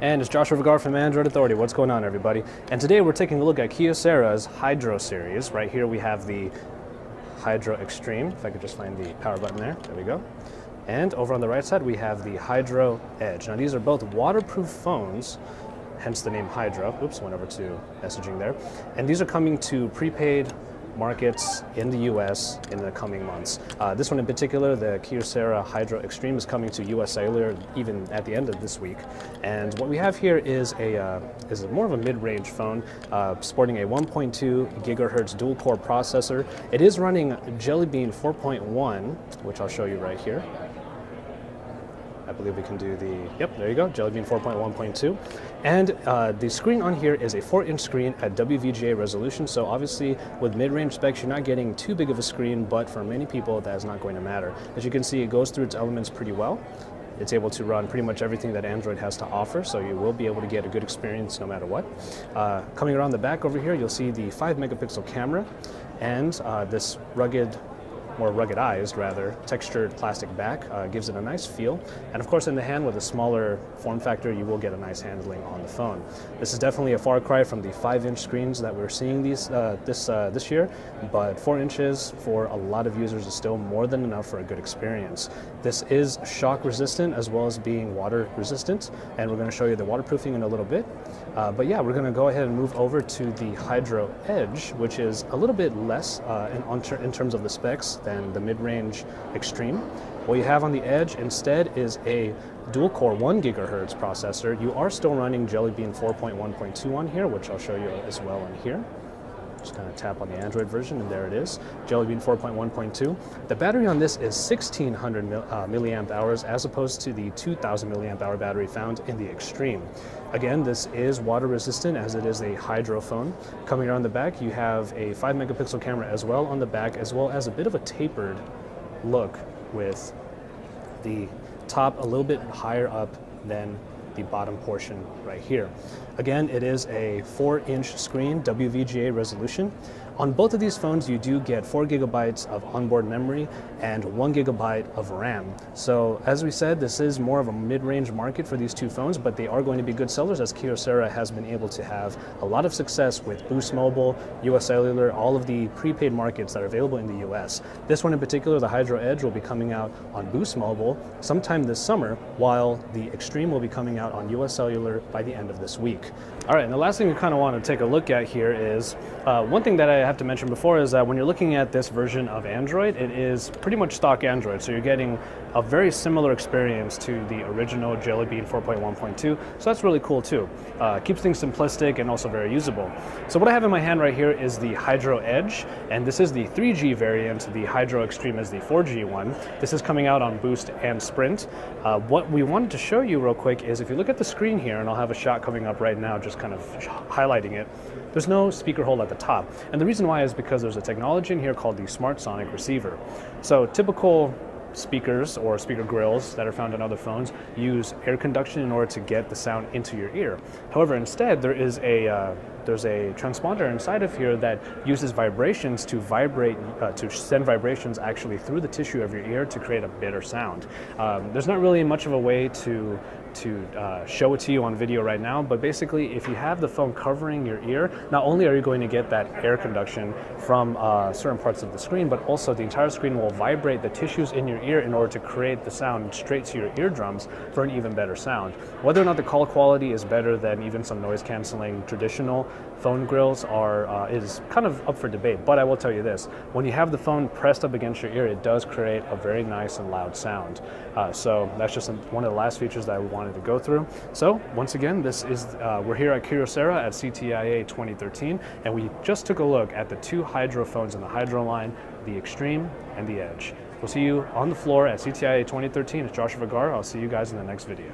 And it's Joshua Vergara from Android Authority. What's going on, everybody? And today we're taking a look at Kyocera's Hydro series. Right here we have the Hydro Extreme. If I could just find the power button there. There we go. And over on the right side we have the Hydro Edge. Now these are both waterproof phones, hence the name Hydro. Oops, went over to messaging there. And these are coming to prepaid markets in the US in the coming months. This one in particular, the Kyocera Hydro Extreme, is coming to US Cellular even at the end of this week. And what we have here is more of a mid-range phone, sporting a 1.2 gigahertz dual-core processor. It is running Jelly Bean 4.1, which I'll show you right here. I believe we can do the, yep, there you go, Jelly Bean 4.1.2. And the screen on here is a 4-inch screen at WVGA resolution, so obviously with mid-range specs you're not getting too big of a screen, but for many people that is not going to matter. As you can see, it goes through its elements pretty well. It's able to run pretty much everything that Android has to offer, so you will be able to get a good experience no matter what. Coming around the back over here, you'll see the 5-megapixel camera and this more ruggedized, rather, textured plastic back gives it a nice feel. And of course in the hand with a smaller form factor, you will get a nice handling on the phone. This is definitely a far cry from the 5-inch screens that we're seeing this year, but 4 inches for a lot of users is still more than enough for a good experience. This is shock resistant as well as being water resistant, and we're going to show you the waterproofing in a little bit. But yeah, we're going to go ahead and move over to the Hydro Edge, which is a little bit less in terms of the specs than the mid-range Extreme. What you have on the Edge instead is a dual-core 1 gigahertz processor. You are still running Jelly Bean 4.1.2 on here, which I'll show you as well on here. Just kind of tap on the Android version and there it is, Jelly Bean 4.1.2. The battery on this is 1600 milliamp hours as opposed to the 2000 milliamp hour battery found in the Extreme. Again, this is water resistant as it is a Hydro phone. Coming around the back, you have a 5-megapixel camera as well on the back, as well as a bit of a tapered look with the top a little bit higher up than the bottom portion right here. Again, it is a 4-inch screen, WVGA resolution. On both of these phones, you do get 4 gigabytes of onboard memory and 1 gigabyte of RAM. So as we said, this is more of a mid-range market for these two phones, but they are going to be good sellers as Kyocera has been able to have a lot of success with Boost Mobile, US Cellular, all of the prepaid markets that are available in the US. This one in particular, the Hydro Edge, will be coming out on Boost Mobile sometime this summer, while the Extreme will be coming out on US Cellular by the end of this week. All right, and the last thing we kind of want to take a look at here is one thing that I have to mention before is that when you're looking at this version of Android, it is pretty much stock Android, so you're getting a very similar experience to the original Jelly Bean 4.1.2, so that's really cool too. Keeps things simplistic and also very usable. So what I have in my hand right here is the Hydro Edge, and this is the 3G variant. The Hydro Extreme is the 4G one. This is coming out on Boost and Sprint. What we wanted to show you real quick is if you look at the screen here, and I'll have a shot coming up right now just kind of highlighting it, there's no speaker hole at the top. And the reason why is because there's a technology in here called the Smart Sonic Receiver. So typical speakers or speaker grills that are found on other phones use air conduction in order to get the sound into your ear. However, instead there's a transponder inside of here that uses vibrations to send vibrations actually through the tissue of your ear to create a better sound. There's not really much of a way to show it to you on video right now, but basically if you have the phone covering your ear, not only are you going to get that air conduction from certain parts of the screen, but also the entire screen will vibrate the tissues in your ear in order to create the sound straight to your eardrums for an even better sound. Whether or not the call quality is better than even some noise canceling traditional phone grills is kind of up for debate, but I will tell you this, when you have the phone pressed up against your ear, it does create a very nice and loud sound. So that's just one of the last features that I wanted to go through. So once again, we're here at Kyocera at CTIA 2013, and we just took a look at the two Hydro phones in the Hydro line, the Extreme and the Edge. We'll see you on the floor at CTIA 2013. It's Joshua Vergara. I'll see you guys in the next video.